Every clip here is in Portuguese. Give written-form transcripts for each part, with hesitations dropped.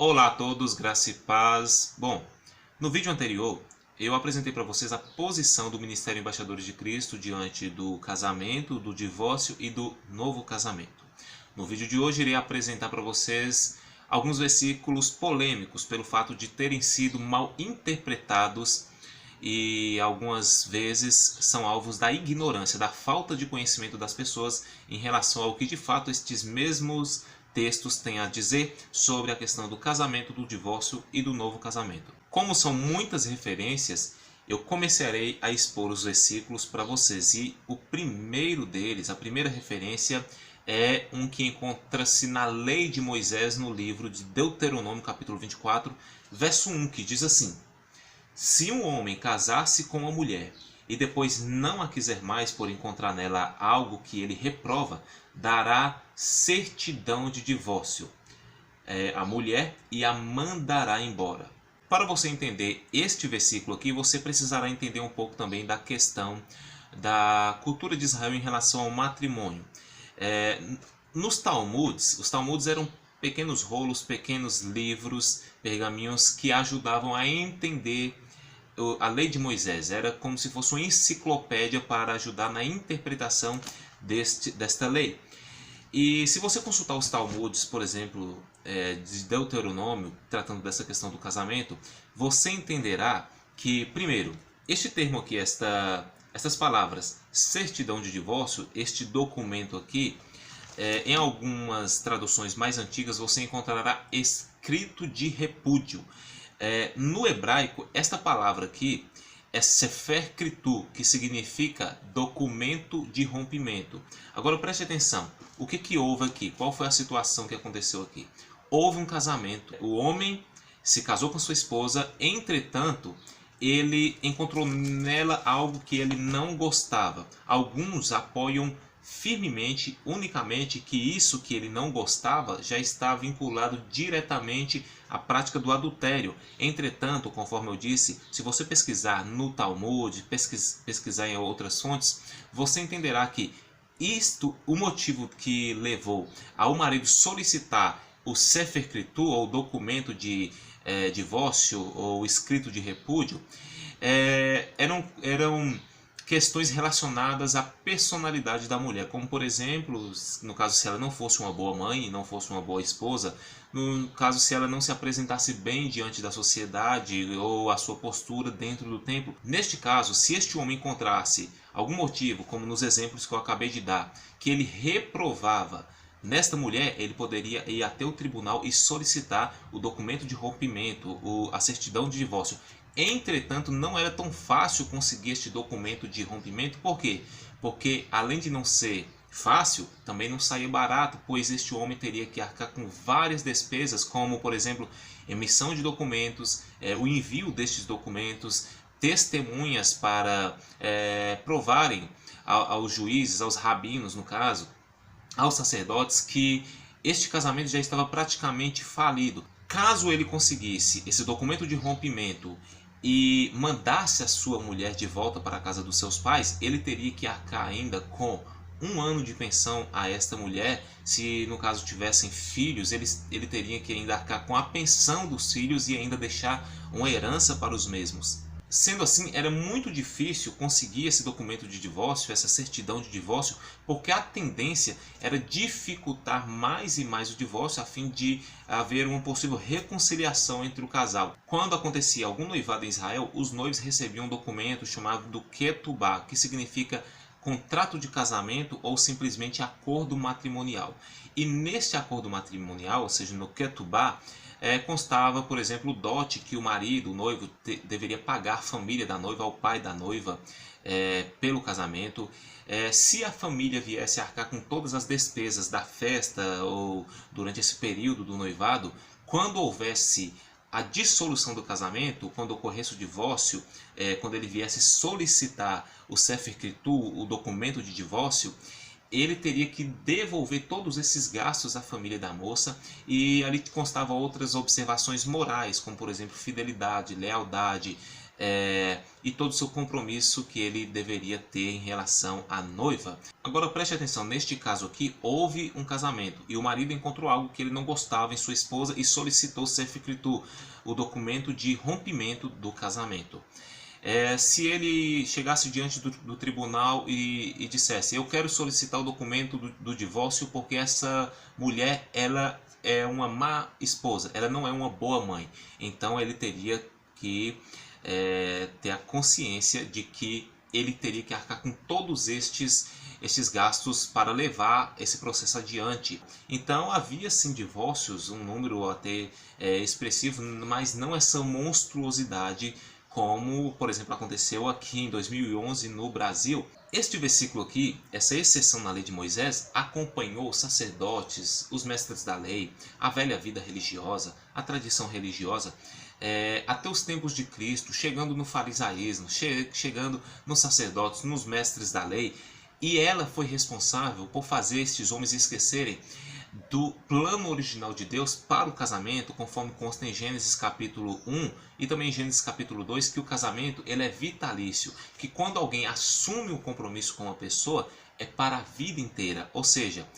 Olá a todos, graça e paz. Bom, no vídeo anterior eu apresentei para vocês a posição do Ministério Embaixadores de Cristo diante do casamento, do divórcio e do novo casamento. No vídeo de hoje irei apresentar para vocês alguns versículos polêmicos pelo fato de terem sido mal interpretados e algumas vezes são alvos da ignorância, da falta de conhecimento das pessoas em relação ao que de fato estes mesmos textos têm a dizer sobre a questão do casamento, do divórcio e do novo casamento. Como são muitas referências, eu começarei a expor os versículos para vocês, e o primeiro deles, a primeira referência, é um que encontra-se na lei de Moisés, no livro de Deuteronômio, capítulo 24, verso 1, que diz assim: se um homem casar-se com uma mulher e depois não a quiser mais por encontrar nela algo que ele reprova, dará certidão de divórcio à mulher e a mandará embora. Para você entender este versículo aqui, você precisará entender um pouco também da questão da cultura de Israel em relação ao matrimônio. Nos Talmuds, os Talmuds eram pequenos rolos, pequenos livros, pergaminhos que ajudavam a entender a lei de Moisés. Era como se fosse uma enciclopédia para ajudar na interpretação desta lei. E se você consultar os Talmudes, por exemplo, de Deuteronômio, tratando dessa questão do casamento, você entenderá que, primeiro, este termo aqui, essas palavras, certidão de divórcio, este documento aqui, em algumas traduções mais antigas você encontrará escrito de repúdio. No hebraico, esta palavra aqui é Sefer Kritu, que significa documento de rompimento. Agora preste atenção, o que houve aqui? Qual foi a situação que aconteceu aqui? Houve um casamento, o homem se casou com sua esposa, entretanto, ele encontrou nela algo que ele não gostava. Alguns apoiam firmemente, unicamente, que isso que ele não gostava já está vinculado diretamente à prática do adultério. Entretanto, conforme eu disse, se você pesquisar no Talmud, pesquisar em outras fontes, você entenderá que o motivo que levou ao marido solicitar o Sefer Kritu, ou documento de divórcio, ou escrito de repúdio, eram questões relacionadas à personalidade da mulher, como por exemplo, no caso se ela não fosse uma boa mãe, não fosse uma boa esposa, no caso se ela não se apresentasse bem diante da sociedade ou a sua postura dentro do templo. Neste caso, se este homem encontrasse algum motivo, como nos exemplos que eu acabei de dar, que ele reprovava nesta mulher, ele poderia ir até o tribunal e solicitar o documento de rompimento, a certidão de divórcio. Entretanto, não era tão fácil conseguir este documento de rompimento. Por quê? Porque além de não ser fácil, também não saía barato, pois este homem teria que arcar com várias despesas, como por exemplo, emissão de documentos, o envio destes documentos, testemunhas para provarem aos juízes, aos rabinos no caso, aos sacerdotes, que este casamento já estava praticamente falido. Caso ele conseguisse esse documento de rompimento e mandasse a sua mulher de volta para a casa dos seus pais, ele teria que arcar ainda com 1 ano de pensão a esta mulher. Se no caso tivessem filhos, ele teria que ainda arcar com a pensão dos filhos e ainda deixar uma herança para os mesmos. Sendo assim, era muito difícil conseguir esse documento de divórcio, essa certidão de divórcio, porque a tendência era dificultar mais e mais o divórcio a fim de haver uma possível reconciliação entre o casal. Quando acontecia algum noivado em Israel, os noivos recebiam um documento chamado do Ketubá, que significa contrato de casamento ou simplesmente acordo matrimonial. E neste acordo matrimonial, ou seja, no Ketubá, constava, por exemplo, o dote que o marido, o noivo, deveria pagar à família da noiva, ao pai da noiva, pelo casamento. Se a família viesse a arcar com todas as despesas da festa ou durante esse período do noivado, quando houvesse a dissolução do casamento, quando ocorresse o divórcio, quando ele viesse solicitar o Sefer Kritu, o documento de divórcio, ele teria que devolver todos esses gastos à família da moça, e ali constavam outras observações morais, como por exemplo fidelidade, lealdade, e todo o seu compromisso que ele deveria ter em relação à noiva. Agora preste atenção, neste caso aqui houve um casamento e o marido encontrou algo que ele não gostava em sua esposa e solicitou sefer kritur, o documento de rompimento do casamento. Se ele chegasse diante do tribunal e dissesse: eu quero solicitar o documento do divórcio porque essa mulher ela é uma má esposa, ela não é uma boa mãe, então ele teria que ter a consciência de que ele teria que arcar com todos estes gastos para levar esse processo adiante. Então havia sim divórcios, um número até expressivo, mas não essa monstruosidade como, por exemplo, aconteceu aqui em 2011 no Brasil. Este versículo aqui, essa exceção na lei de Moisés, acompanhou os sacerdotes, os mestres da lei, a velha vida religiosa, a tradição religiosa, até os tempos de Cristo, chegando no farisaísmo, chegando nos sacerdotes, nos mestres da lei, e ela foi responsável por fazer estes homens esquecerem do plano original de Deus para o casamento, conforme consta em Gênesis capítulo 1 e também em Gênesis capítulo 2, que o casamento ele é vitalício, que quando alguém assume um compromisso com uma pessoa, é para a vida inteira, ou seja,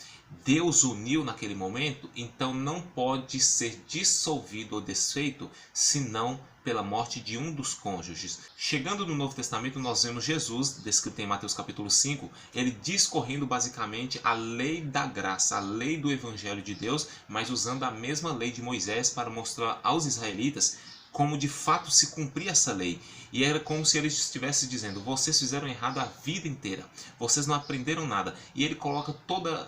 Deus uniu naquele momento, então não pode ser dissolvido ou desfeito, senão pela morte de um dos cônjuges. Chegando no Novo Testamento, nós vemos Jesus, descrito em Mateus capítulo 5, ele discorrendo basicamente a lei da graça, a lei do Evangelho de Deus, mas usando a mesma lei de Moisés para mostrar aos israelitas como de fato se cumpria essa lei. E era como se ele estivesse dizendo: vocês fizeram errado a vida inteira, vocês não aprenderam nada. E ele coloca toda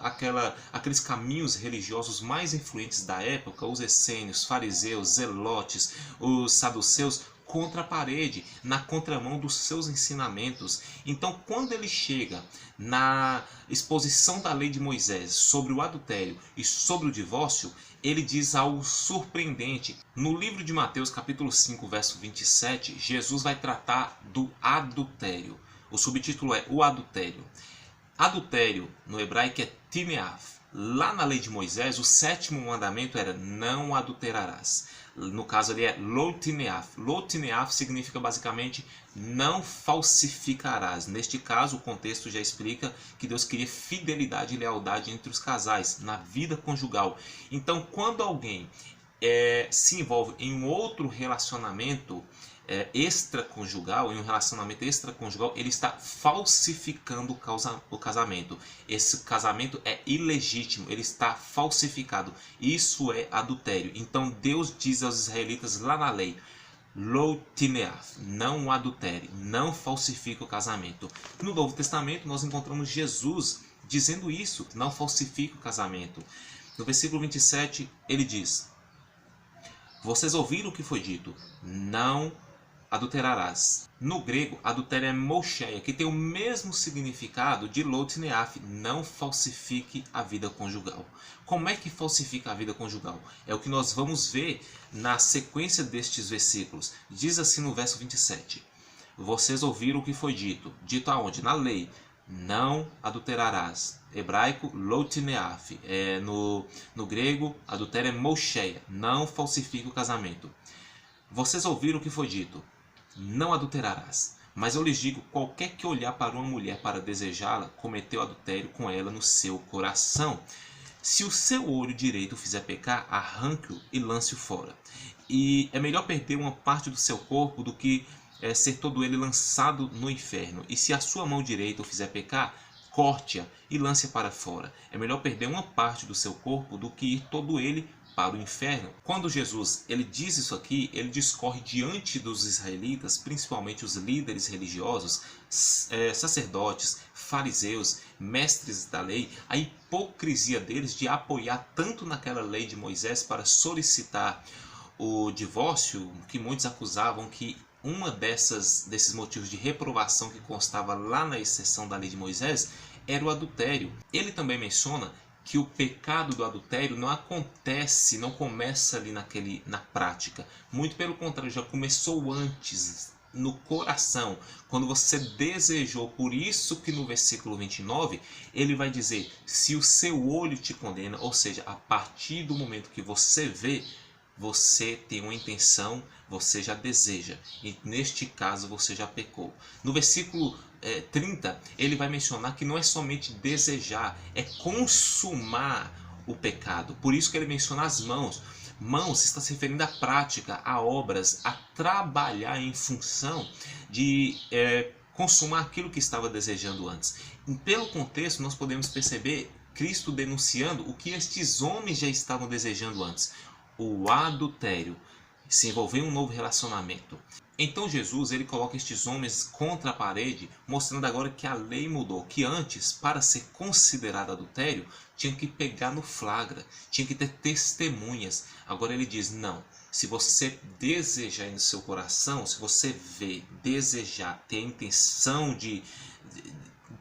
aqueles caminhos religiosos mais influentes da época, os essênios, fariseus, zelotes, os saduceus, contra a parede, na contramão dos seus ensinamentos. Então, quando ele chega na exposição da lei de Moisés sobre o adultério e sobre o divórcio, ele diz algo surpreendente. No livro de Mateus, capítulo 5, verso 27, Jesus vai tratar do adultério. O subtítulo é o adultério. Adultério, no hebraico, é tineaf. Lá na lei de Moisés, o 7º mandamento era: não adulterarás. No caso ali é lo tineaf. Lo tineaf significa basicamente não falsificarás. Neste caso, o contexto já explica que Deus queria fidelidade e lealdade entre os casais, na vida conjugal. Então, quando alguém se envolve em um outro relacionamento extraconjugal, em um relacionamento extraconjugal, ele está falsificando o casamento. Esse casamento é ilegítimo, ele está falsificado. Isso é adultério. Então Deus diz aos israelitas lá na lei: lo tineaf, não adultere, não falsifique o casamento. No Novo Testamento nós encontramos Jesus dizendo isso: não falsifique o casamento. No versículo 27 ele diz: vocês ouviram o que foi dito, não adulterarás. No grego, adultério é moscheia, que tem o mesmo significado de lo tineaf, não falsifique a vida conjugal. Como é que falsifica a vida conjugal? É o que nós vamos ver na sequência destes versículos. Diz assim no verso 27. Vocês ouviram o que foi dito. Dito aonde? Na lei. Não adulterarás. Hebraico, lo tineaf. No grego, adultério é moscheia, não falsifique o casamento. Vocês ouviram o que foi dito. Não adulterarás. Mas eu lhes digo: qualquer que olhar para uma mulher para desejá-la, cometeu adultério com ela no seu coração. Se o seu olho direito fizer pecar, arranque-o e lance-o fora. E é melhor perder uma parte do seu corpo do que ser todo ele lançado no inferno. E se a sua mão direita o fizer pecar, corte-a e lance-a para fora. É melhor perder uma parte do seu corpo do que ir todo ele para o inferno. Quando Jesus ele diz isso aqui, ele discorre diante dos israelitas, principalmente os líderes religiosos, sacerdotes, fariseus, mestres da lei, a hipocrisia deles de apoiar tanto naquela lei de Moisés para solicitar o divórcio, que muitos acusavam que uma desses motivos de reprovação que constava lá na exceção da lei de Moisés era o adultério. Ele também menciona que o pecado do adultério não acontece, não começa ali na prática. Muito pelo contrário, já começou antes, no coração, quando você desejou. Por isso que no versículo 29, ele vai dizer: se o seu olho te condena, ou seja, a partir do momento que você vê, você tem uma intenção, você já deseja. E neste caso você já pecou. No versículo 30, ele vai mencionar que não é somente desejar, é consumar o pecado. Por isso que ele menciona as mãos. Mãos está se referindo à prática, a obras, a trabalhar em função de consumar aquilo que estava desejando antes. E pelo contexto, nós podemos perceber Cristo denunciando o que estes homens já estavam desejando antes: o adultério, se envolver em um novo relacionamento. Então Jesus ele coloca estes homens contra a parede, mostrando agora que a lei mudou, que antes, para ser considerado adultério, tinha que pegar no flagra, tinha que ter testemunhas. Agora ele diz, não, se você desejar no seu coração, se você ver, desejar, ter a intenção de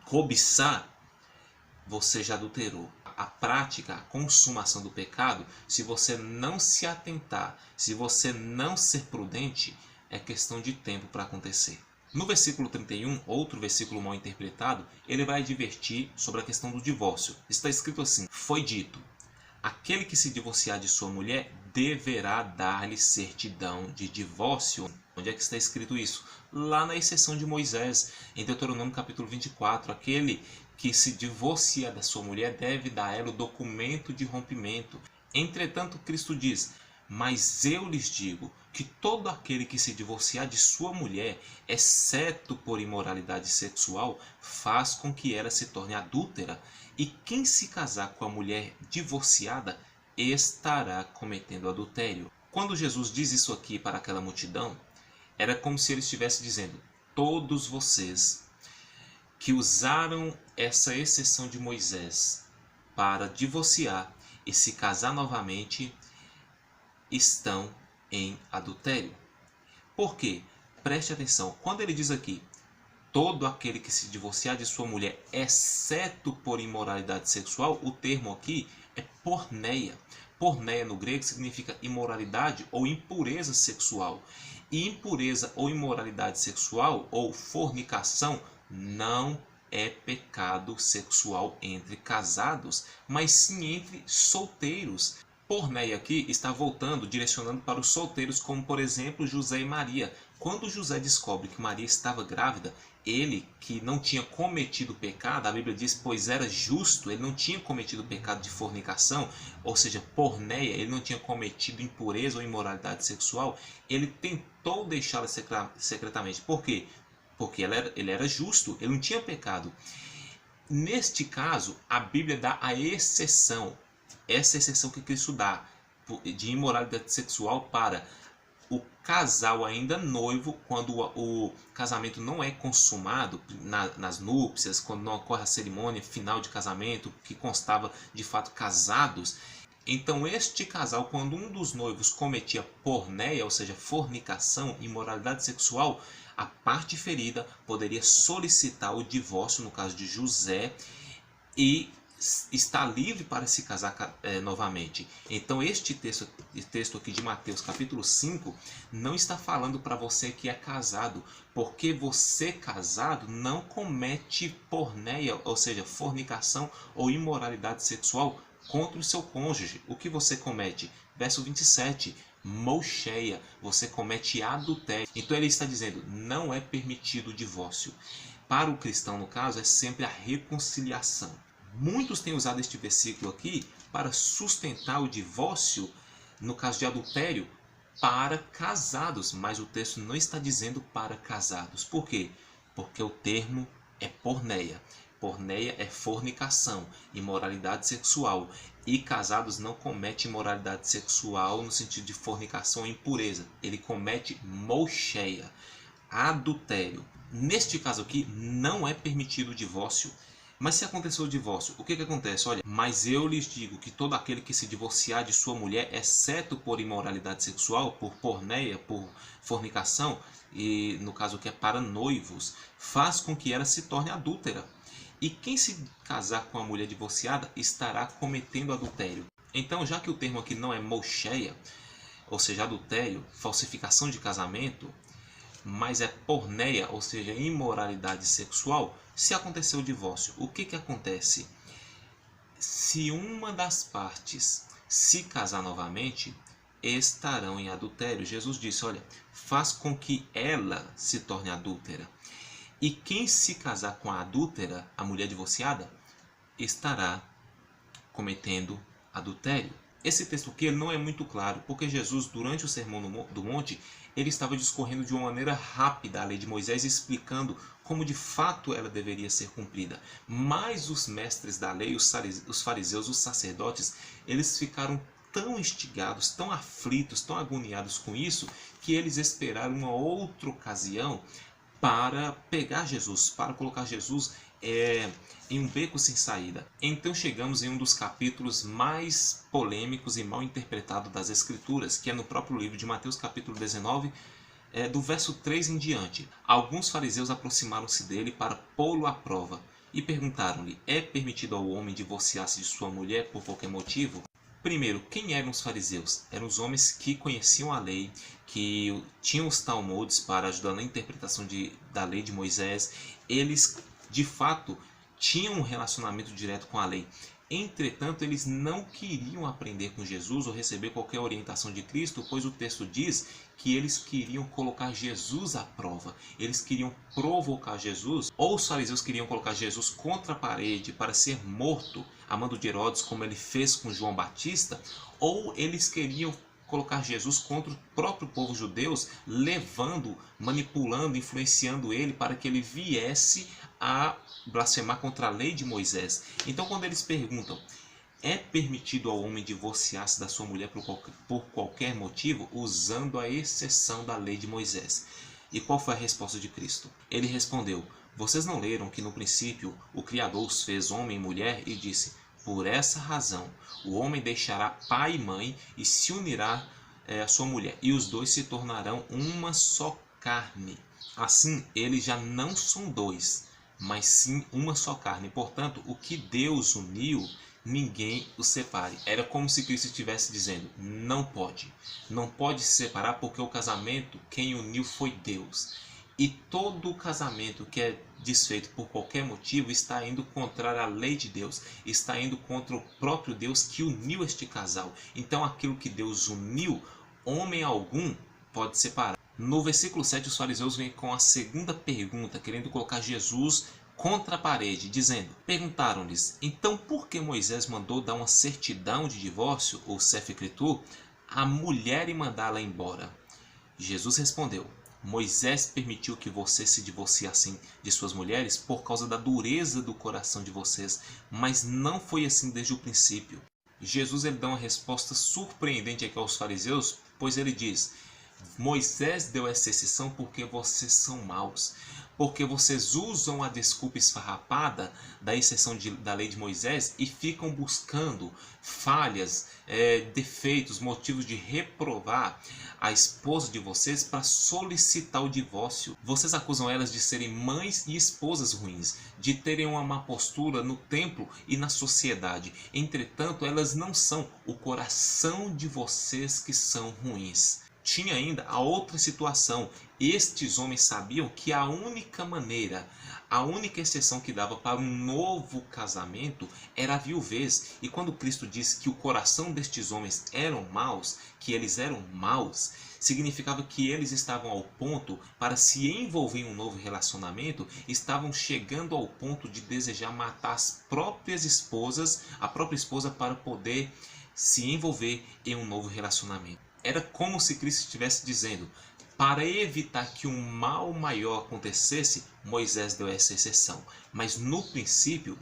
cobiçar, você já adulterou. A prática, a consumação do pecado, se você não se atentar, se você não ser prudente, é questão de tempo para acontecer. No versículo 31, outro versículo mal interpretado, ele vai advertir sobre a questão do divórcio. Está escrito assim: foi dito, aquele que se divorciar de sua mulher deverá dar-lhe certidão de divórcio. Onde é que está escrito isso? Lá na exceção de Moisés, em Deuteronômio capítulo 24, aquele que se divorcia da sua mulher deve dar a ela o documento de rompimento. Entretanto, Cristo diz, mas eu lhes digo que todo aquele que se divorciar de sua mulher, exceto por imoralidade sexual, faz com que ela se torne adúltera, e quem se casar com a mulher divorciada estará cometendo adultério. Quando Jesus diz isso aqui para aquela multidão, era como se ele estivesse dizendo, todos vocês que usaram essa exceção de Moisés para divorciar e se casar novamente, estão em adultério. Por quê? Preste atenção, quando ele diz aqui, todo aquele que se divorciar de sua mulher, exceto por imoralidade sexual, o termo aqui é porneia. Porneia no grego significa imoralidade ou impureza sexual. E impureza ou imoralidade sexual ou fornicação não é pecado sexual entre casados, mas sim entre solteiros. Porneia aqui está voltando, direcionando para os solteiros, como por exemplo José e Maria. Quando José descobre que Maria estava grávida, ele que não tinha cometido pecado, a Bíblia diz, pois era justo, ele não tinha cometido pecado de fornicação, ou seja, porneia, ele não tinha cometido impureza ou imoralidade sexual, ele tentou deixá-la secretamente. Por quê? Porque ele era justo, ele não tinha pecado. Neste caso, a Bíblia dá a exceção, essa exceção que Cristo dá, de imoralidade sexual para o casal ainda noivo, quando o casamento não é consumado nas núpcias, quando não ocorre a cerimônia final de casamento, que constava de fato casados. Então este casal, quando um dos noivos cometia porneia, ou seja, fornicação, imoralidade sexual, a parte ferida poderia solicitar o divórcio, no caso de José, e está livre para se casar novamente. Então este texto aqui de Mateus capítulo 5 não está falando para você que é casado, porque você casado não comete porneia, ou seja, fornicação ou imoralidade sexual contra o seu cônjuge. O que você comete? Verso 27, mocheia, você comete adultério. Então ele está dizendo, não é permitido o divórcio. Para o cristão, no caso, é sempre a reconciliação. Muitos têm usado este versículo aqui para sustentar o divórcio, no caso de adultério, para casados, mas o texto não está dizendo para casados. Por quê? Porque o termo é porneia. Porneia é fornicação, imoralidade sexual. E casados não comete imoralidade sexual no sentido de fornicação ou impureza. Ele comete mocheia, adultério. Neste caso aqui, não é permitido o divórcio. Mas se aconteceu o divórcio, o que acontece? Olha, mas eu lhes digo que todo aquele que se divorciar de sua mulher, exceto por imoralidade sexual, por porneia, por fornicação, e no caso que é para noivos, faz com que ela se torne adúltera. E quem se casar com a mulher divorciada estará cometendo adultério. Então, já que o termo aqui não é mocheia, ou seja, adultério, falsificação de casamento, mas é porneia, ou seja, imoralidade sexual, se aconteceu o divórcio, o que acontece? Se uma das partes se casar novamente, estarão em adultério. Jesus disse, olha, faz com que ela se torne adúltera. E quem se casar com a adúltera, a mulher divorciada, estará cometendo adultério. Esse texto aqui ele não é muito claro, porque Jesus, durante o Sermão do Monte, ele estava discorrendo de uma maneira rápida a lei de Moisés, explicando como de fato ela deveria ser cumprida. Mas os mestres da lei, os fariseus, os sacerdotes, eles ficaram tão instigados, tão aflitos, tão agoniados com isso, que eles esperaram uma outra ocasião para pegar Jesus, para colocar Jesus em um beco sem saída. Então chegamos em um dos capítulos mais polêmicos e mal interpretados das Escrituras, que é no próprio livro de Mateus capítulo 19, do verso 3 em diante. Alguns fariseus aproximaram-se dele para pô-lo à prova e perguntaram-lhe, é permitido ao homem divorciar-se de sua mulher por qualquer motivo? Primeiro, quem eram os fariseus? Eram os homens que conheciam a lei, que tinham os talmudes para ajudar na interpretação da lei de Moisés. Eles, de fato, tinham um relacionamento direto com a lei. Entretanto, eles não queriam aprender com Jesus ou receber qualquer orientação de Cristo, pois o texto diz que eles queriam colocar Jesus à prova. Eles queriam provocar Jesus, ou os fariseus queriam colocar Jesus contra a parede para ser morto, a mando de Herodes, como ele fez com João Batista, ou eles queriam colocar Jesus contra o próprio povo judeu, levando, manipulando, influenciando ele para que ele viesse a blasfemar contra a lei de Moisés. Então, quando eles perguntam, é permitido ao homem divorciar-se da sua mulher por qualquer motivo, usando a exceção da lei de Moisés? E qual foi a resposta de Cristo? Ele respondeu, vocês não leram que no princípio o Criador os fez homem e mulher e disse, por essa razão o homem deixará pai e mãe e se unirá à sua mulher, e os dois se tornarão uma só carne. Assim, eles já não são dois, mas sim uma só carne. Portanto, o que Deus uniu, ninguém o separe. Era como se Cristo estivesse dizendo, não pode se separar, porque o casamento, quem uniu foi Deus. E todo casamento que é desfeito por qualquer motivo está indo contra a lei de Deus, está indo contra o próprio Deus que uniu este casal. Então aquilo que Deus uniu, homem algum pode separar. No versículo 7, os fariseus vêm com a segunda pergunta, querendo colocar Jesus contra a parede, dizendo, perguntaram-lhes, então por que Moisés mandou dar uma certidão de divórcio, ou sef-escritur, à mulher e mandá-la embora? Jesus respondeu, Moisés permitiu que vocês se divorciassem de suas mulheres por causa da dureza do coração de vocês, mas não foi assim desde o princípio. Jesus ele dá uma resposta surpreendente aqui aos fariseus, pois ele diz, Moisés deu essa exceção porque vocês são maus, porque vocês usam a desculpa esfarrapada da exceção da lei de Moisés e ficam buscando falhas, defeitos, motivos de reprovar a esposa de vocês para solicitar o divórcio. Vocês acusam elas de serem mães e esposas ruins, de terem uma má postura no templo e na sociedade. Entretanto, elas não são o coração de vocês que são ruins. Tinha ainda a outra situação. Estes homens sabiam que a única maneira, a única exceção que dava para um novo casamento era a viuvez. E quando Cristo disse que o coração destes homens eram maus, que eles eram maus, significava que eles estavam ao ponto, para se envolver em um novo relacionamento, estavam chegando ao ponto de desejar matar as próprias esposas, a própria esposa, para poder se envolver em um novo relacionamento. Era como se Cristo estivesse dizendo, para evitar que um mal maior acontecesse, Moisés deu essa exceção. Mas no princípio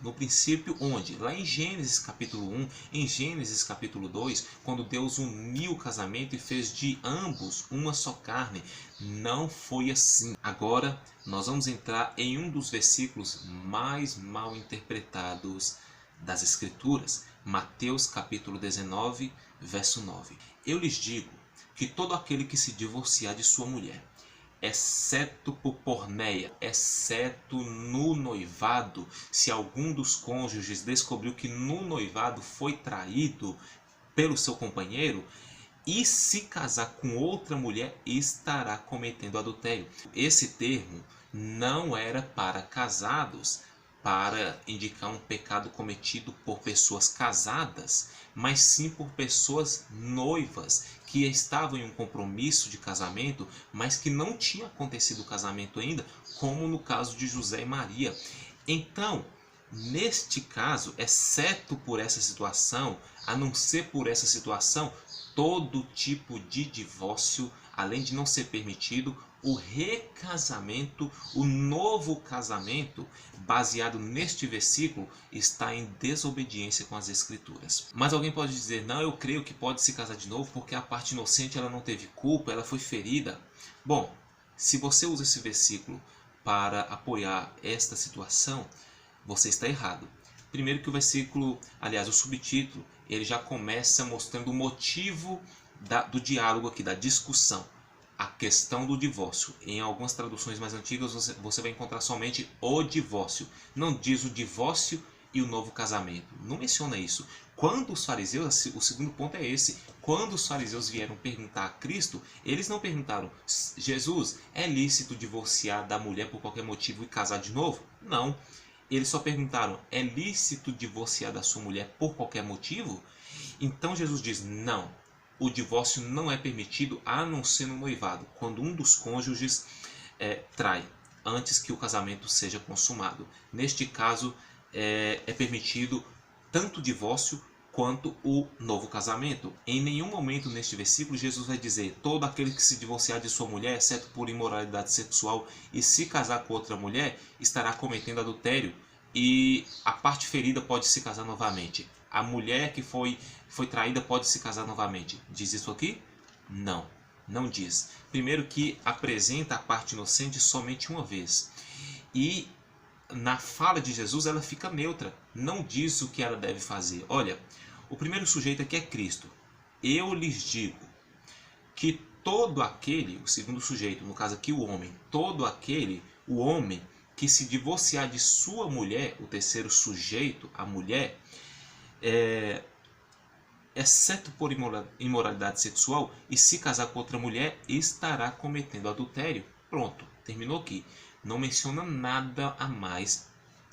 onde? Lá em Gênesis capítulo 1, em Gênesis capítulo 2, quando Deus uniu o casamento e fez de ambos uma só carne, não foi assim. Agora nós vamos entrar em um dos versículos mais mal interpretados das Escrituras, Mateus capítulo 19, verso 9. Eu lhes digo que todo aquele que se divorciar de sua mulher, exceto por porneia, exceto no noivado, se algum dos cônjuges descobriu que no noivado foi traído pelo seu companheiro, e se casar com outra mulher, estará cometendo adultério. Esse termo não era para casados, para indicar um pecado cometido por pessoas casadas, mas sim por pessoas noivas que estavam em um compromisso de casamento, mas que não tinha acontecido o casamento ainda, como no caso de José e Maria. Então, neste caso, exceto por essa situação, a não ser por essa situação, todo tipo de divórcio, além de não ser permitido, o recasamento, o novo casamento, baseado neste versículo, está em desobediência com as Escrituras. Mas alguém pode dizer, não, eu creio que pode se casar de novo porque a parte inocente ela não teve culpa, ela foi ferida. Bom, se você usa esse versículo para apoiar esta situação, você está errado. Primeiro que o versículo, aliás, o subtítulo, ele já começa mostrando o motivo do diálogo aqui, da discussão. A questão do divórcio. Em algumas traduções mais antigas você vai encontrar somente o divórcio. Não diz o divórcio e o novo casamento. Não menciona isso. Quando os fariseus, o segundo ponto é esse, quando os fariseus vieram perguntar a Cristo, eles não perguntaram, Jesus, é lícito divorciar da mulher por qualquer motivo e casar de novo? Não. Eles só perguntaram, é lícito divorciar da sua mulher por qualquer motivo? Então Jesus diz, não. O divórcio não é permitido a não ser no noivado, quando um dos cônjuges trai, antes que o casamento seja consumado. Neste caso, é permitido tanto o divórcio quanto o novo casamento. Em nenhum momento neste versículo Jesus vai dizer, todo aquele que se divorciar de sua mulher, exceto por imoralidade sexual, e se casar com outra mulher, estará cometendo adultério, e a parte ferida pode se casar novamente. A mulher que foi traída pode se casar novamente. Diz isso aqui? Não, não diz. Primeiro que apresenta a parte inocente somente uma vez. E na fala de Jesus ela fica neutra. Não diz o que ela deve fazer. Olha, o primeiro sujeito aqui é Cristo. Eu lhes digo que todo aquele, o segundo sujeito, no caso aqui o homem, todo aquele, o homem que se divorciar de sua mulher, o terceiro sujeito, a mulher, exceto por imoralidade sexual, e se casar com outra mulher, estará cometendo adultério. Pronto, terminou aqui. Não menciona nada a mais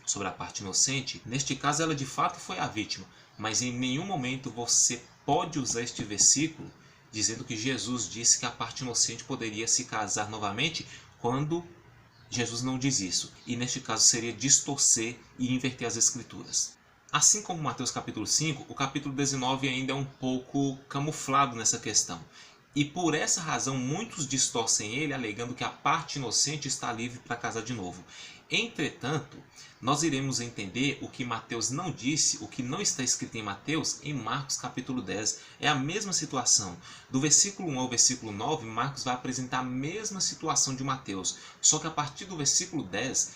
sobre a parte inocente. Neste caso, ela de fato foi a vítima, mas em nenhum momento você pode usar este versículo dizendo que Jesus disse que a parte inocente poderia se casar novamente, quando Jesus não diz isso. E neste caso seria distorcer e inverter as Escrituras. Assim como Mateus capítulo 5, o capítulo 19 ainda é um pouco camuflado nessa questão. E por essa razão muitos distorcem ele, alegando que a parte inocente está livre para casar de novo. Entretanto, nós iremos entender o que Mateus não disse, o que não está escrito em Mateus, em Marcos capítulo 10. É a mesma situação. Do versículo 1 ao versículo 9, Marcos vai apresentar a mesma situação de Mateus. Só que a partir do versículo 10,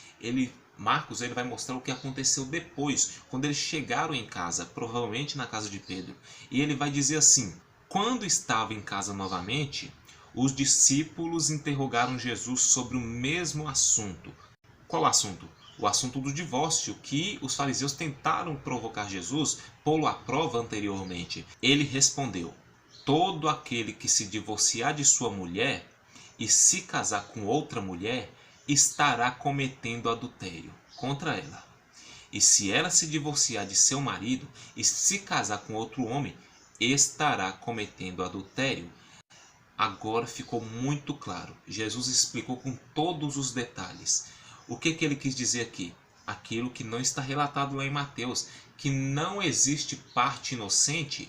Marcos vai mostrar o que aconteceu depois, quando eles chegaram em casa, provavelmente na casa de Pedro. E ele vai dizer assim, quando estava em casa novamente, os discípulos interrogaram Jesus sobre o mesmo assunto. Qual assunto? O assunto do divórcio, que os fariseus tentaram provocar Jesus, pô-lo à prova anteriormente. Ele respondeu, todo aquele que se divorciar de sua mulher e se casar com outra mulher, estará cometendo adultério contra ela. E se ela se divorciar de seu marido e se casar com outro homem, estará cometendo adultério. Agora ficou muito claro. Jesus explicou com todos os detalhes. O que ele quis dizer aqui? Aquilo que não está relatado lá em Mateus, que não existe parte inocente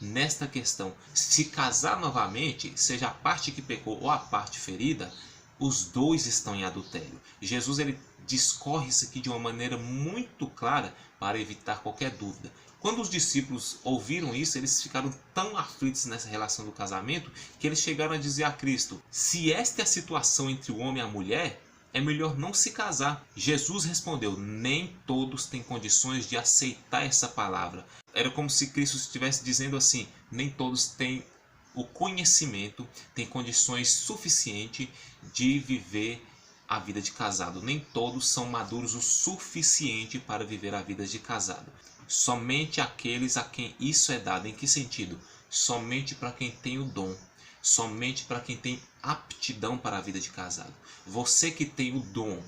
nesta questão. Se casar novamente, seja a parte que pecou ou a parte ferida, os dois estão em adultério. Jesus ele discorre isso aqui de uma maneira muito clara para evitar qualquer dúvida. Quando os discípulos ouviram isso, eles ficaram tão aflitos nessa relação do casamento que eles chegaram a dizer a Cristo, se esta é a situação entre o homem e a mulher, é melhor não se casar. Jesus respondeu, nem todos têm condições de aceitar essa palavra. Era como se Cristo estivesse dizendo assim, nem todos têm o conhecimento, têm condições suficientes de viver a vida de casado. Nem todos são maduros o suficiente para viver a vida de casado. Somente aqueles a quem isso é dado. Em que sentido? Somente para quem tem o dom. Somente para quem tem aptidão para a vida de casado. Você que tem o dom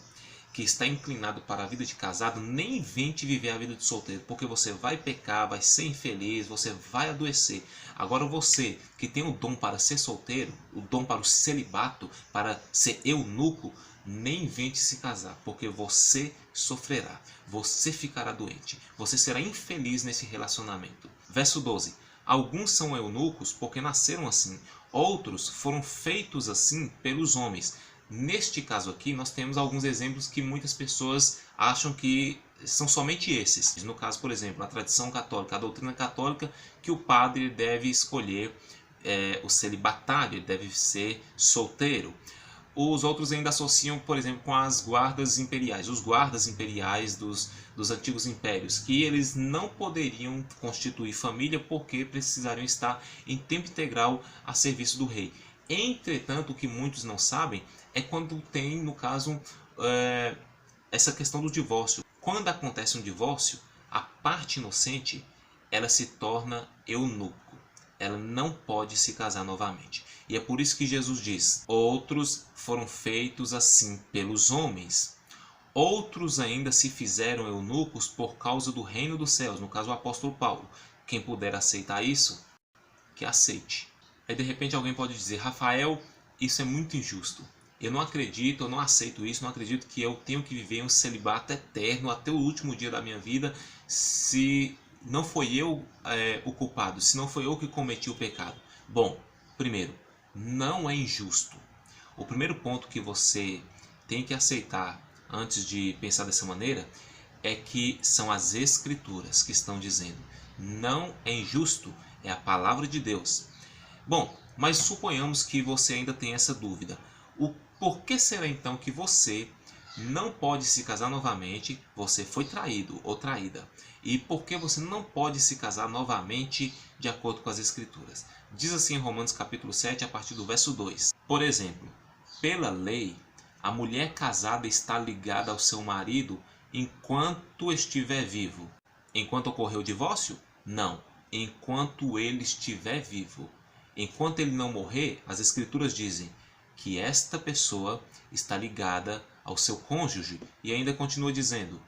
que está inclinado para a vida de casado, nem invente viver a vida de solteiro, porque você vai pecar, vai ser infeliz, você vai adoecer. Agora você que tem o dom para ser solteiro, o dom para o celibato, para ser eunuco, nem invente se casar, porque você sofrerá, você ficará doente, você será infeliz nesse relacionamento. Verso 12. Alguns são eunucos porque nasceram assim, outros foram feitos assim pelos homens. Neste caso aqui, nós temos alguns exemplos que muitas pessoas acham que são somente esses. No caso, por exemplo, a tradição católica, a doutrina católica, que o padre deve escolher o celibatário, ele deve ser solteiro. Os outros ainda associam, por exemplo, com as guardas imperiais, os guardas imperiais dos antigos impérios, que eles não poderiam constituir família porque precisariam estar em tempo integral a serviço do rei. Entretanto, o que muitos não sabem é quando tem, no caso, essa questão do divórcio. Quando acontece um divórcio, a parte inocente ela se torna eunuco. Ela não pode se casar novamente. E é por isso que Jesus diz: outros foram feitos assim pelos homens. Outros ainda se fizeram eunucos por causa do reino dos céus. No caso, o apóstolo Paulo. Quem puder aceitar isso, que aceite. Aí de repente alguém pode dizer: Rafael, isso é muito injusto. Eu não acredito, eu não aceito isso, não acredito que eu tenho que viver um celibato eterno até o último dia da minha vida, se não foi eu o culpado, se não foi eu que cometi o pecado. Bom, primeiro, não é injusto. O primeiro ponto que você tem que aceitar antes de pensar dessa maneira é que são as Escrituras que estão dizendo. Não é injusto, é a palavra de Deus. Bom, mas suponhamos que você ainda tem essa dúvida. Por que será então que você não pode se casar novamente? Você foi traído ou traída. E por que você não pode se casar novamente de acordo com as Escrituras? Diz assim em Romanos capítulo 7, a partir do verso 2. Por exemplo, pela lei, a mulher casada está ligada ao seu marido enquanto estiver vivo. Enquanto ocorreu o divórcio? Não. Enquanto ele estiver vivo. Enquanto ele não morrer, as Escrituras dizem que esta pessoa está ligada ao seu cônjuge. E ainda continua dizendo: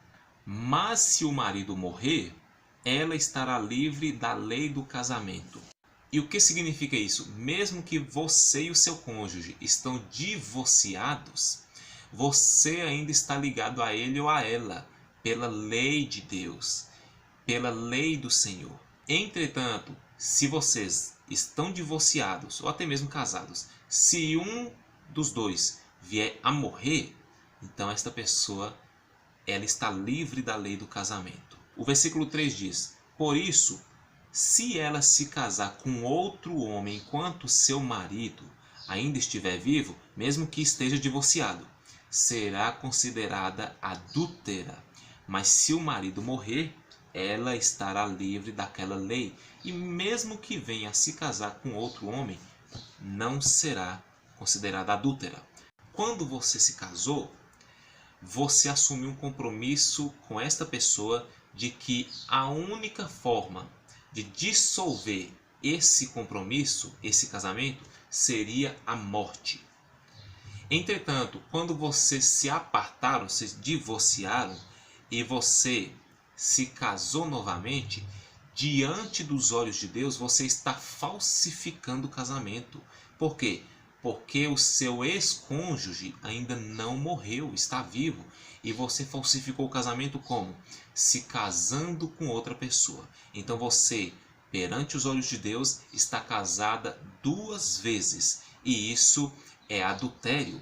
mas se o marido morrer, ela estará livre da lei do casamento. E o que significa isso? Mesmo que você e o seu cônjuge estão divorciados, você ainda está ligado a ele ou a ela pela lei de Deus, pela lei do Senhor. Entretanto, se vocês estão divorciados ou até mesmo casados, se um dos dois vier a morrer, então esta pessoa ela está livre da lei do casamento. O versículo 3 diz: por isso, se ela se casar com outro homem enquanto seu marido ainda estiver vivo, mesmo que esteja divorciado, será considerada adúltera. Mas se o marido morrer, ela estará livre daquela lei, e mesmo que venha a se casar com outro homem, não será considerada adúltera. Quando você se casou, você assumiu um compromisso com esta pessoa de que a única forma de dissolver esse compromisso, esse casamento, seria a morte. Entretanto, quando vocês se apartaram, se divorciaram e você se casou novamente, diante dos olhos de Deus, você está falsificando o casamento. Por quê? Porque o seu ex-cônjuge ainda não morreu, está vivo. E você falsificou o casamento como? Se casando com outra pessoa. Então você, perante os olhos de Deus, está casada 2 vezes. E isso é adultério.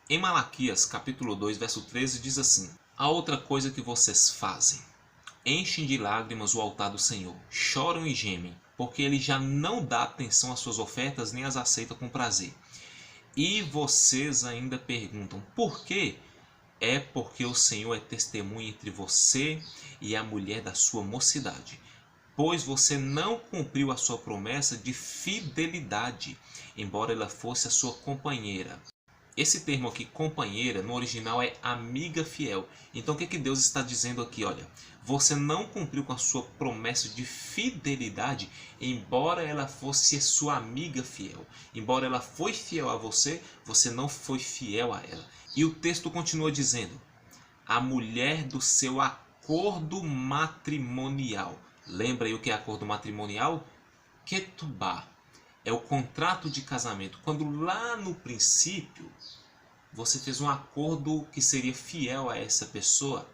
Em Malaquias, capítulo 2, verso 13, diz assim: a outra coisa que vocês fazem: enchem de lágrimas o altar do Senhor, choram e gemem, porque ele já não dá atenção às suas ofertas, nem as aceita com prazer. E vocês ainda perguntam: por quê? É porque o Senhor é testemunha entre você e a mulher da sua mocidade, pois você não cumpriu a sua promessa de fidelidade, embora ela fosse a sua companheira. Esse termo aqui, companheira, no original é amiga fiel. Então o que Deus está dizendo aqui? Olha, você não cumpriu com a sua promessa de fidelidade, embora ela fosse sua amiga fiel. Embora ela foi fiel a você, você não foi fiel a ela. E o texto continua dizendo: a mulher do seu acordo matrimonial. Lembra aí o que é acordo matrimonial? Ketubá. É o contrato de casamento. Quando lá no princípio você fez um acordo que seria fiel a essa pessoa,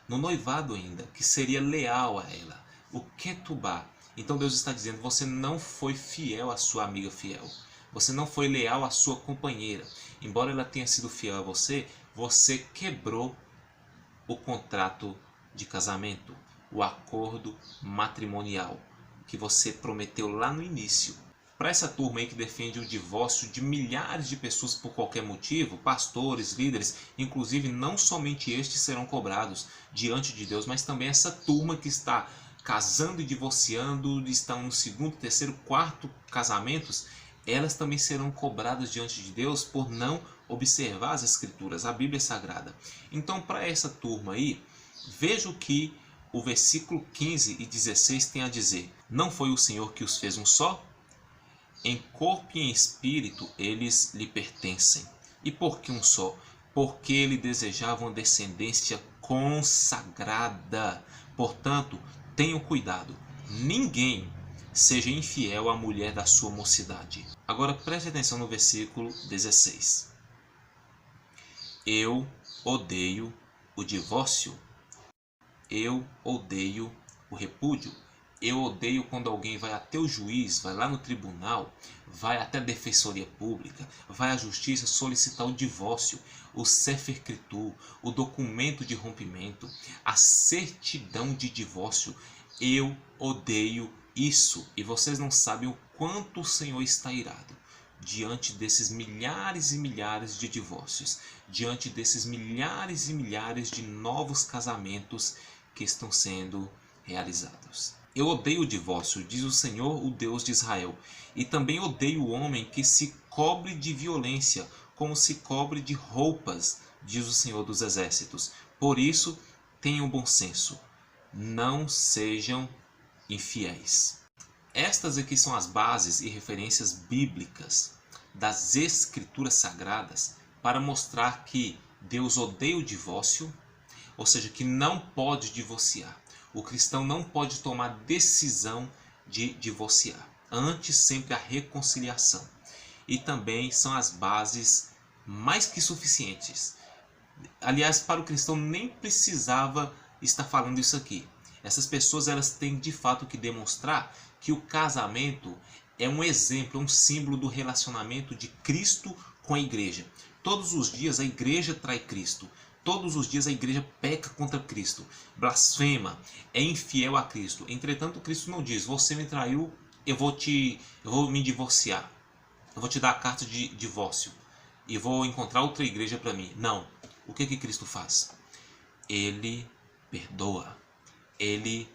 no noivado ainda, que seria leal a ela. O Ketubá. Então Deus está dizendo, você não foi fiel à sua amiga fiel. Você não foi leal à sua companheira. Embora ela tenha sido fiel a você, você quebrou o contrato de casamento, o acordo matrimonial que você prometeu lá no início. Para essa turma aí que defende o divórcio de milhares de pessoas por qualquer motivo, pastores, líderes, inclusive não somente estes serão cobrados diante de Deus, mas também essa turma que está casando e divorciando, estão no segundo, terceiro, quarto casamentos, elas também serão cobradas diante de Deus por não observar as Escrituras, a Bíblia Sagrada. Então, para essa turma aí, veja o que o versículo 15 e 16 tem a dizer. Não foi o Senhor que os fez um só? Em corpo e em espírito eles lhe pertencem. E por que um só? Porque ele desejava uma descendência consagrada. Portanto, tenham cuidado. Ninguém seja infiel à mulher da sua mocidade. Agora preste atenção no versículo 16. Eu odeio o divórcio. Eu odeio o repúdio. Eu odeio quando alguém vai até o juiz, vai lá no tribunal, vai até a defensoria pública, vai à justiça solicitar o divórcio, o sefer escritur, o documento de rompimento, a certidão de divórcio. Eu odeio isso. E vocês não sabem o quanto o Senhor está irado diante desses milhares e milhares de divórcios, diante desses milhares e milhares de novos casamentos que estão sendo realizados. Eu odeio o divórcio, diz o Senhor, o Deus de Israel, e também odeio o homem que se cobre de violência, como se cobre de roupas, diz o Senhor dos Exércitos. Por isso, tenham bom senso, não sejam infiéis. Estas aqui são as bases e referências bíblicas das Escrituras Sagradas para mostrar que Deus odeia o divórcio, ou seja, que não pode divorciar. O cristão não pode tomar decisão de divorciar. Antes, sempre a reconciliação. E também são as bases mais que suficientes. Aliás, para o cristão nem precisava estar falando isso aqui. Essas pessoas elas têm de fato que demonstrar que o casamento é um exemplo, um símbolo do relacionamento de Cristo com a igreja. Todos os dias a igreja trai Cristo. Todos os dias a igreja peca contra Cristo, blasfema, é infiel a Cristo. Entretanto, Cristo não diz, você me traiu, eu vou me divorciar. Eu vou te dar a carta de divórcio e vou encontrar outra igreja para mim. Não. O que Cristo faz? Ele perdoa. Ele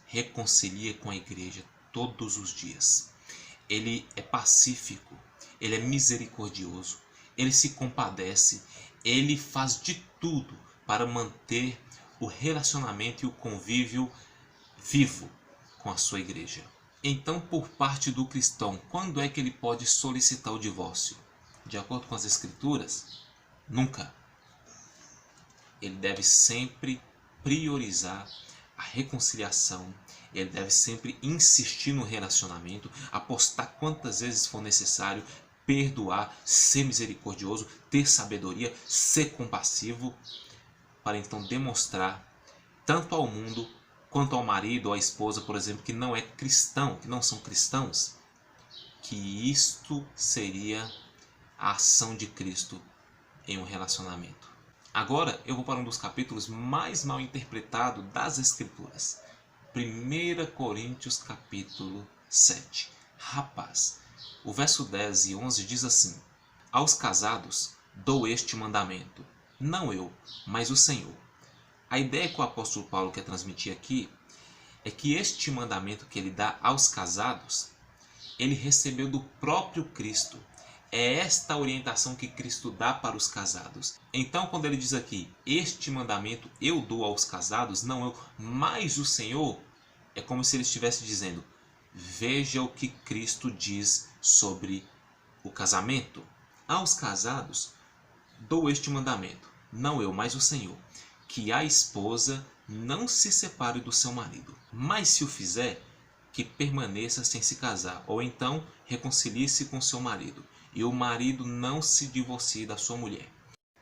reconcilia com a igreja todos os dias. Ele é pacífico. Ele é misericordioso. Ele se compadece. Ele faz de tudo para manter o relacionamento e o convívio vivo com a sua igreja. Então, por parte do cristão, quando é que ele pode solicitar o divórcio? De acordo com as Escrituras, nunca. Ele deve sempre priorizar a reconciliação, ele deve sempre insistir no relacionamento, apostar quantas vezes for necessário, perdoar, ser misericordioso, ter sabedoria, ser compassivo, para então demonstrar tanto ao mundo quanto ao marido ou à esposa, por exemplo, que não é cristão, que não são cristãos, que isto seria a ação de Cristo em um relacionamento. Agora eu vou para um dos capítulos mais mal interpretados das Escrituras. 1 Coríntios capítulo 7. Rapaz, o verso 10 e 11 diz assim: aos casados dou este mandamento, não eu, mas o Senhor. A ideia que o apóstolo Paulo quer transmitir aqui é que este mandamento que ele dá aos casados, ele recebeu do próprio Cristo. É esta a orientação que Cristo dá para os casados. Então, quando ele diz aqui, este mandamento eu dou aos casados, não eu, mas o Senhor, é como se ele estivesse dizendo, veja o que Cristo diz sobre o casamento. Aos casados, dou este mandamento, não eu, mas o Senhor, que a esposa não se separe do seu marido, mas se o fizer, que permaneça sem se casar, ou então reconcilie-se com seu marido, e o marido não se divorcie da sua mulher.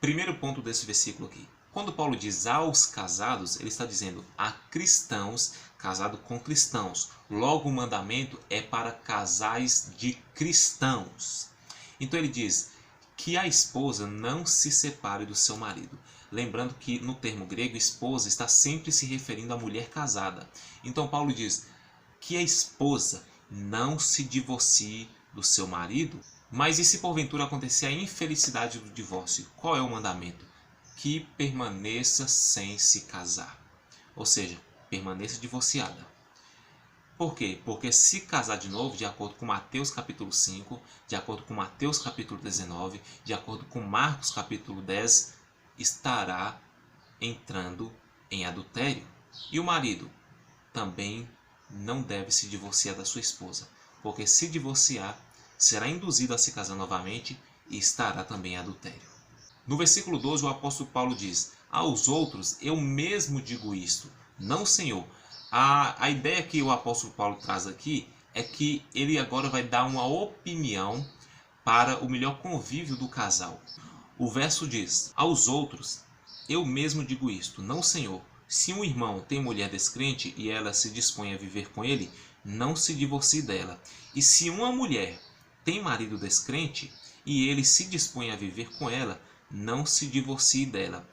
Primeiro ponto desse versículo aqui. Quando Paulo diz aos casados, ele está dizendo a cristãos, casado com cristãos. Logo o mandamento é para casais de cristãos. Então ele diz que a esposa não se separe do seu marido. Lembrando que no termo grego, esposa está sempre se referindo à mulher casada. Então Paulo diz que a esposa não se divorcie do seu marido. Mas e se porventura acontecer a infelicidade do divórcio? Qual é o mandamento? Que permaneça sem se casar. Ou seja, permaneça divorciada. Por quê? Porque se casar de novo, de acordo com Mateus capítulo 5, de acordo com Mateus capítulo 19, de acordo com Marcos capítulo 10, estará entrando em adultério. E o marido também não deve se divorciar da sua esposa, porque se divorciar, será induzido a se casar novamente e estará também em adultério. No versículo 12, o apóstolo Paulo diz: aos outros eu mesmo digo isto, não o Senhor. A ideia que o apóstolo Paulo traz aqui é que ele agora vai dar uma opinião para o melhor convívio do casal. O verso diz: aos outros eu mesmo digo isto, não o Senhor. Se um irmão tem mulher descrente e ela se dispõe a viver com ele, não se divorcie dela. E se uma mulher tem marido descrente e ele se dispõe a viver com ela, não se divorcie dela.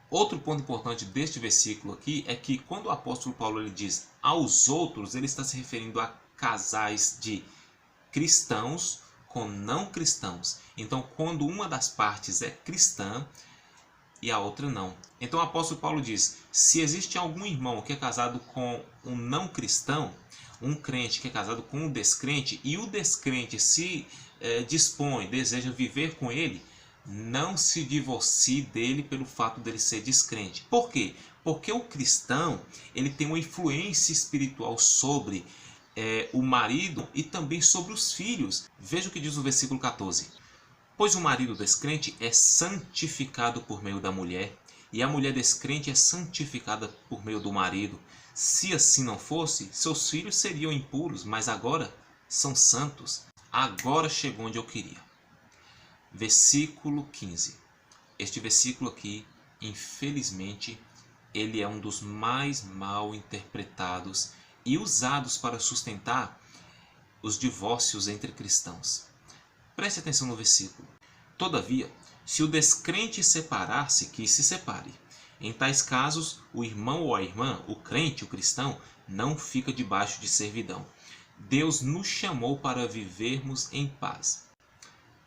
Outro ponto importante deste versículo aqui é que quando o apóstolo Paulo ele diz aos outros, ele está se referindo a casais de cristãos com não cristãos. Então, quando uma das partes é cristã e a outra não. Então o apóstolo Paulo diz, se existe algum irmão que é casado com um não cristão, um crente que é casado com um descrente, e o descrente se dispõe, deseja viver com ele, não se divorcie dele pelo fato dele ser descrente. Por quê? Porque o cristão ele tem uma influência espiritual sobre o marido e também sobre os filhos. Veja o que diz o versículo 14. Pois o marido descrente é santificado por meio da mulher, e a mulher descrente é santificada por meio do marido. Se assim não fosse, seus filhos seriam impuros, mas agora são santos. Agora chegou onde eu queria. Versículo 15. Este versículo aqui, infelizmente, ele é um dos mais mal interpretados e usados para sustentar os divórcios entre cristãos. Preste atenção no versículo. Todavia, se o descrente separar-se, que se separe. Em tais casos, o irmão ou a irmã, o crente, o cristão, não fica debaixo de servidão. Deus nos chamou para vivermos em paz.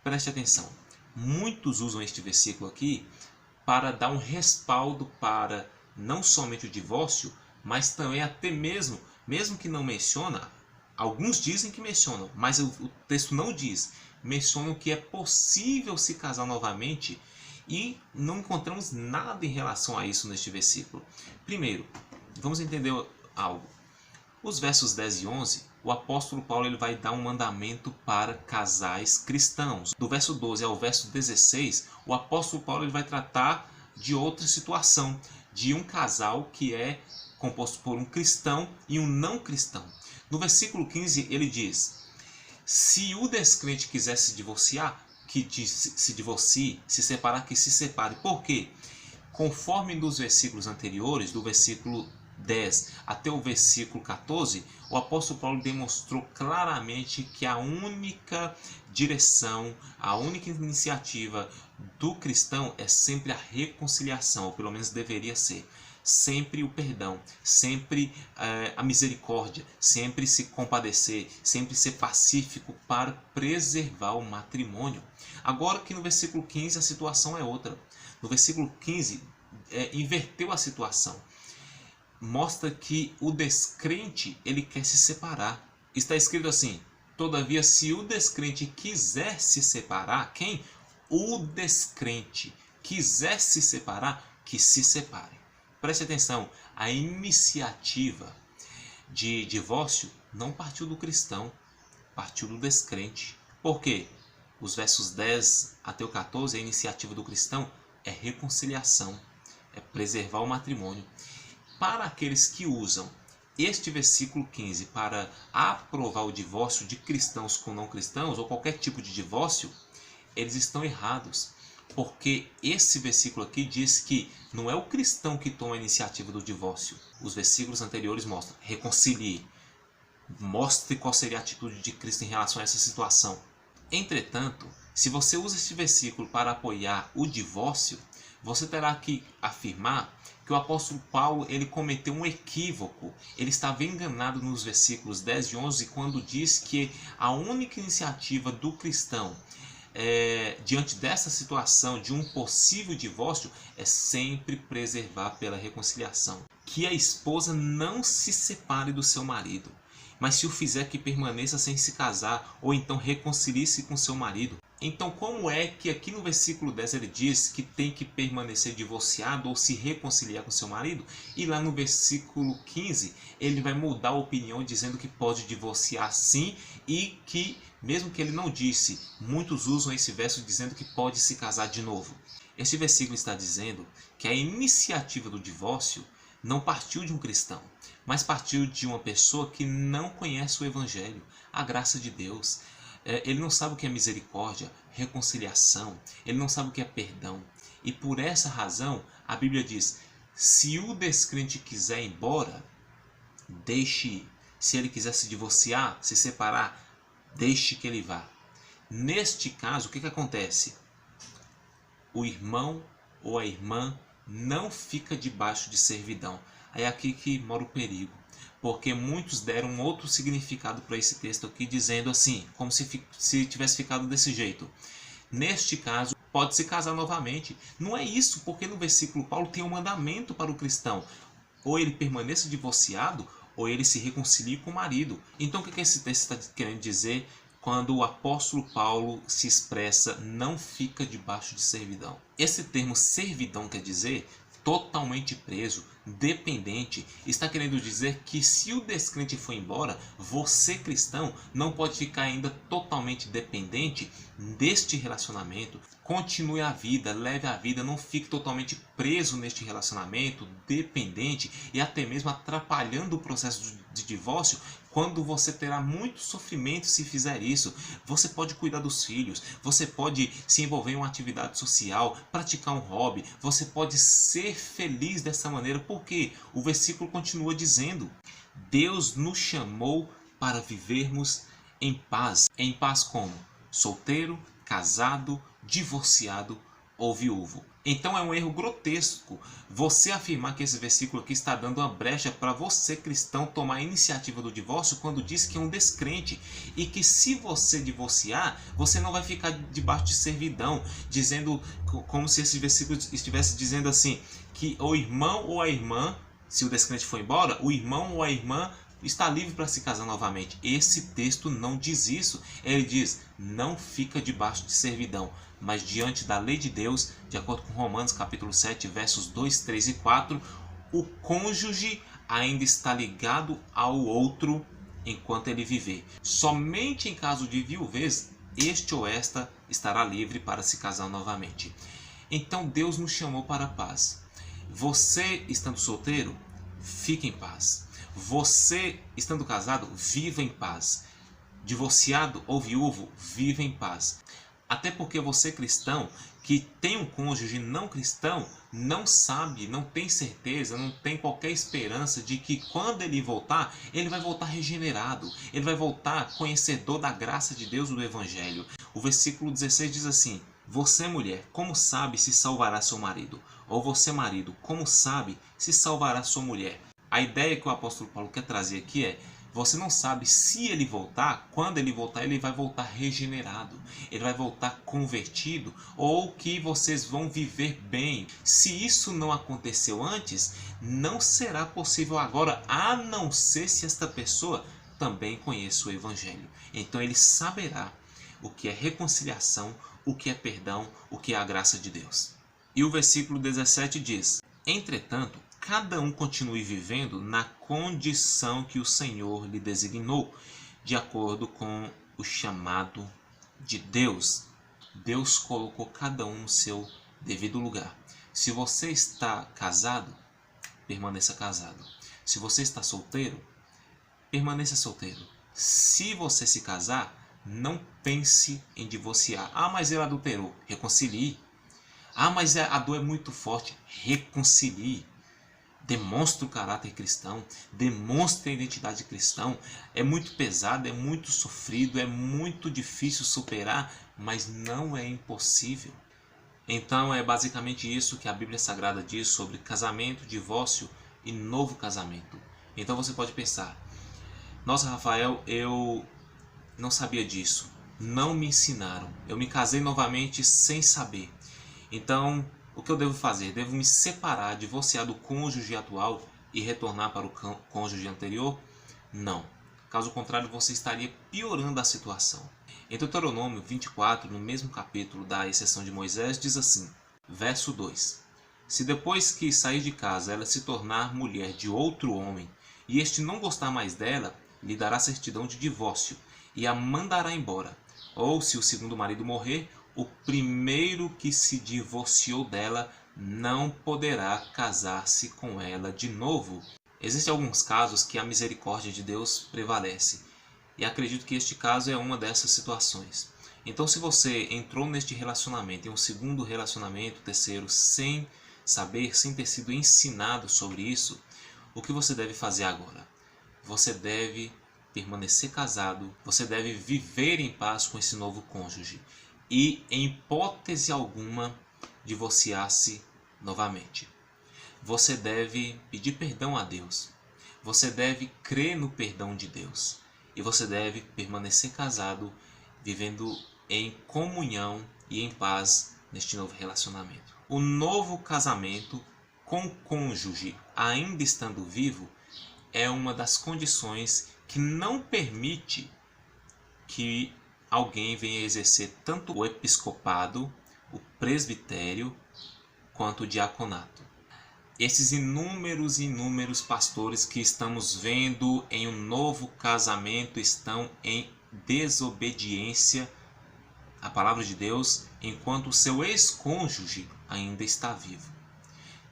Preste atenção. Muitos usam este versículo aqui para dar um respaldo para não somente o divórcio, mas também até mesmo que não menciona, alguns dizem que mencionam, mas o texto não diz. Mencionam que é possível se casar novamente e não encontramos nada em relação a isso neste versículo. Primeiro, vamos entender algo. Os versos 10 e 11, o apóstolo Paulo ele vai dar um mandamento para casais cristãos. Do verso 12 ao verso 16, o apóstolo Paulo ele vai tratar de outra situação, de um casal que é composto por um cristão e um não cristão. No versículo 15 ele diz: se o descrente quiser se divorciar, que se divorcie, se separar, que se separe. Por quê? Conforme nos versículos anteriores, do versículo 10 até o versículo 14, o apóstolo Paulo demonstrou claramente que a única direção, a única iniciativa do cristão é sempre a reconciliação, ou pelo menos deveria ser. Sempre o perdão, sempre a misericórdia, sempre se compadecer, sempre ser pacífico para preservar o matrimônio. Agora que no versículo 15 a situação é outra. No versículo 15 inverteu a situação. Mostra que o descrente ele quer se separar. Está escrito assim: todavia, se o descrente quiser se separar, quem? O descrente quiser se separar, que se separe. Preste atenção, a iniciativa de divórcio não partiu do cristão, partiu do descrente. Por quê? Os versos 10 até o 14, a iniciativa do cristão é reconciliação. é preservar o matrimônio. Para aqueles que usam este versículo 15 para aprovar o divórcio de cristãos com não cristãos, ou qualquer tipo de divórcio, eles estão errados. Porque esse versículo aqui diz que não é o cristão que toma a iniciativa do divórcio. Os versículos anteriores mostram: reconcilie, mostre qual seria a atitude de Cristo em relação a essa situação. Entretanto, se você usa este versículo para apoiar o divórcio, você terá que afirmar que o apóstolo Paulo ele cometeu um equívoco. Ele estava enganado nos versículos 10 e 11 quando diz que a única iniciativa do cristão diante dessa situação de um possível divórcio é sempre preservar pela reconciliação. Que a esposa não se separe do seu marido, mas se o fizer que permaneça sem se casar, ou então reconcilie-se com seu marido. Então como é que aqui no versículo 10 ele diz que tem que permanecer divorciado ou se reconciliar com seu marido? E lá no versículo 15 ele vai mudar a opinião dizendo que pode divorciar sim, e que, mesmo que ele não disse, muitos usam esse verso dizendo que pode se casar de novo. Este versículo está dizendo que a iniciativa do divórcio não partiu de um cristão, mas partiu de uma pessoa que não conhece o Evangelho, a graça de Deus. Ele não sabe o que é misericórdia, reconciliação, ele não sabe o que é perdão. E por essa razão, a Bíblia diz: se o descrente quiser ir embora, deixe ir. Se ele quiser se divorciar, se separar, deixe que ele vá. Neste caso, o que acontece? O irmão ou a irmã não fica debaixo de servidão. É aqui que mora o perigo. Porque muitos deram um outro significado para esse texto aqui, dizendo assim, como se tivesse ficado desse jeito: neste caso, pode se casar novamente. Não é isso, porque no versículo Paulo tem um mandamento para o cristão: ou ele permaneça divorciado, ou ele se reconcilie com o marido. Então o que esse texto está querendo dizer quando o apóstolo Paulo se expressa não fica debaixo de servidão? Esse termo servidão quer dizer totalmente preso, dependente. Está querendo dizer que se o descrente for embora, você cristão não pode ficar ainda totalmente dependente deste relacionamento. Continue a vida, leve a vida, não fique totalmente preso neste relacionamento, dependente e até mesmo atrapalhando o processo de divórcio, quando você terá muito sofrimento se fizer isso. Você pode cuidar dos filhos, você pode se envolver em uma atividade social, praticar um hobby, você pode ser feliz dessa maneira, porque o versículo continua dizendo: Deus nos chamou para vivermos em paz. Em paz como? Solteiro, casado, divorciado ou viúvo. Então é um erro grotesco você afirmar que esse versículo aqui está dando uma brecha para você cristão tomar a iniciativa do divórcio, quando diz que é um descrente e que se você divorciar, você não vai ficar debaixo de servidão, dizendo como se esse versículo estivesse dizendo assim, que o irmão ou a irmã, se o descrente for embora, o irmão ou a irmã está livre para se casar novamente. Esse texto não diz isso. Ele diz: não fica debaixo de servidão, mas diante da lei de Deus, de acordo com Romanos capítulo 7, versos 2, 3 e 4, o cônjuge ainda está ligado ao outro enquanto ele viver. Somente em caso de viuvez, este ou esta estará livre para se casar novamente. Então Deus nos chamou para a paz. Você estando solteiro, fique em paz. Você estando casado, viva em paz. Divorciado ou viúvo, viva em paz. Até porque você cristão que tem um cônjuge não cristão não sabe, não tem certeza, não tem qualquer esperança de que quando ele voltar, ele vai voltar regenerado, ele vai voltar conhecedor da graça de Deus, do Evangelho. O versículo 16 diz assim: você, mulher, como sabe se salvará seu marido? Ou você, marido, como sabe se salvará sua mulher? A ideia que o apóstolo Paulo quer trazer aqui é: você não sabe se ele voltar, quando ele vai voltar regenerado, ele vai voltar convertido, ou que vocês vão viver bem. Se isso não aconteceu antes, não será possível agora, a não ser se esta pessoa também conheça o Evangelho. Então ele saberá o que é reconciliação, o que é perdão, o que é a graça de Deus. E o versículo 17 diz: entretanto, cada um continue vivendo na condição que o Senhor lhe designou, de acordo com o chamado de Deus. Deus colocou cada um no seu devido lugar. Se você está casado, permaneça casado. Se você está solteiro, permaneça solteiro. Se você se casar, não pense em divorciar. Ah, mas ele adulterou. Reconcilie. Ah, mas a dor é muito forte. Reconcilie. Demonstre o caráter cristão. Demonstre a identidade cristã. É muito pesado, é muito sofrido, é muito difícil superar, mas não é impossível. Então é basicamente isso que a Bíblia Sagrada diz sobre casamento, divórcio e novo casamento. Então você pode pensar: nossa, Rafael, eu não sabia disso, não me ensinaram, eu me casei novamente sem saber. Então, o que eu devo fazer? Devo me separar, divorciar do cônjuge atual e retornar para o cônjuge anterior? Não. Caso contrário, você estaria piorando a situação. Em Deuteronômio 24, no mesmo capítulo da exceção de Moisés, diz assim, verso 2: Se depois que sair de casa ela se tornar mulher de outro homem, e este não gostar mais dela, lhe dará certidão de divórcio, e a mandará embora. Ou, se o segundo marido morrer, o primeiro que se divorciou dela não poderá casar-se com ela de novo. Existem alguns casos que a misericórdia de Deus prevalece, e acredito que este caso é uma dessas situações. Então, se você entrou neste relacionamento, em um segundo relacionamento, terceiro, sem saber, sem ter sido ensinado sobre isso, o que você deve fazer agora? Você deve permanecer casado, você deve viver em paz com esse novo cônjuge e, em hipótese alguma, divorciar-se novamente. Você deve pedir perdão a Deus, você deve crer no perdão de Deus e você deve permanecer casado, vivendo em comunhão e em paz neste novo relacionamento. O novo casamento com o cônjuge ainda estando vivo é uma das condições que não permite que alguém venha exercer tanto o episcopado, o presbitério, quanto o diaconato. Esses inúmeros pastores que estamos vendo em um novo casamento estão em desobediência à palavra de Deus, enquanto o seu ex-cônjuge ainda está vivo.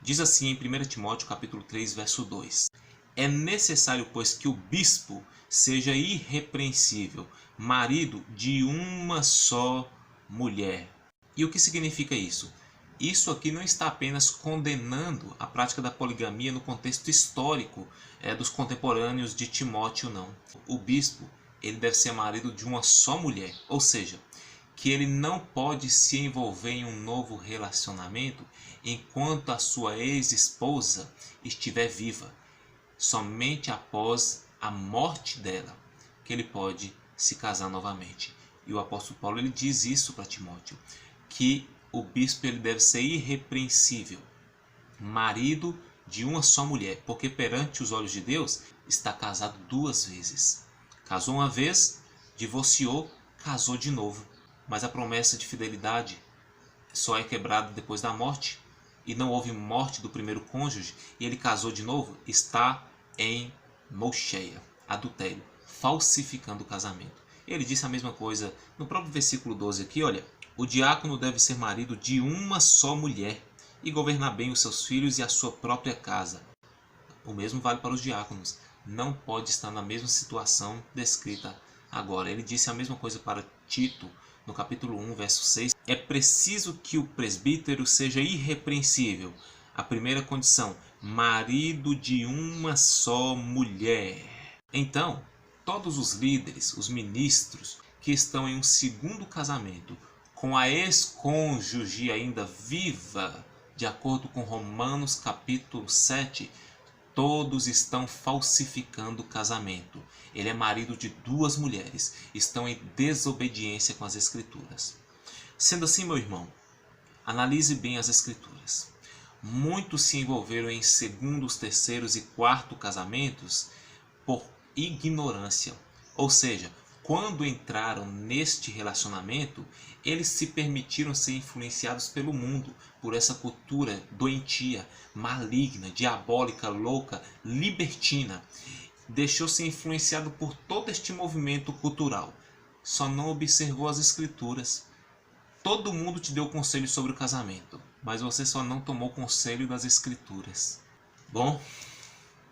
Diz assim em 1 Timóteo capítulo 3, verso 2: É necessário, pois, que o bispo seja irrepreensível, marido de uma só mulher. E o que significa isso? Isso aqui não está apenas condenando a prática da poligamia no contexto histórico dos contemporâneos de Timóteo, não. O bispo, ele deve ser marido de uma só mulher, ou seja, que ele não pode se envolver em um novo relacionamento enquanto a sua ex-esposa estiver viva. Somente após a morte dela que ele pode se casar novamente. E o apóstolo Paulo ele diz isso para Timóteo, que o bispo ele deve ser irrepreensível, marido de uma só mulher, porque perante os olhos de Deus está casado duas vezes. Casou uma vez, divorciou, casou de novo. Mas a promessa de fidelidade só é quebrada depois da morte, e não houve morte do primeiro cônjuge, e ele casou de novo, está em mocheia, adultério, falsificando o casamento. Ele disse a mesma coisa no próprio versículo 12 aqui, olha: o diácono deve ser marido de uma só mulher e governar bem os seus filhos e a sua própria casa. O mesmo vale para os diáconos. Não pode estar na mesma situação descrita agora. Ele disse a mesma coisa para Tito, no capítulo 1, verso 6. É preciso que o presbítero seja irrepreensível. A primeira condição, marido de uma só mulher. Então, todos os líderes, os ministros que estão em um segundo casamento, com a ex-cônjuge ainda viva, de acordo com Romanos capítulo 7, todos estão falsificando o casamento. Ele é marido de duas mulheres, estão em desobediência com as Escrituras. Sendo assim, meu irmão, analise bem as Escrituras. Muitos se envolveram em segundos, terceiros e quarto casamentos por ignorância, ou seja, quando entraram neste relacionamento, eles se permitiram ser influenciados pelo mundo, por essa cultura doentia, maligna, diabólica, louca, libertina. Deixou-se influenciado por todo este movimento cultural. Só não observou as Escrituras. Todo mundo te deu conselho sobre o casamento, mas você só não tomou conselho das Escrituras. Bom,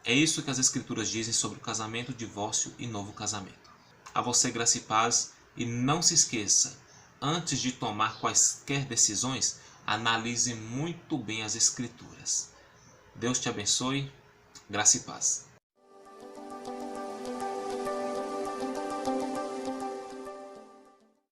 é isso que as Escrituras dizem sobre o casamento, divórcio e novo casamento. A você graça e paz, e não se esqueça, antes de tomar quaisquer decisões, analise muito bem as Escrituras. Deus te abençoe, graça e paz.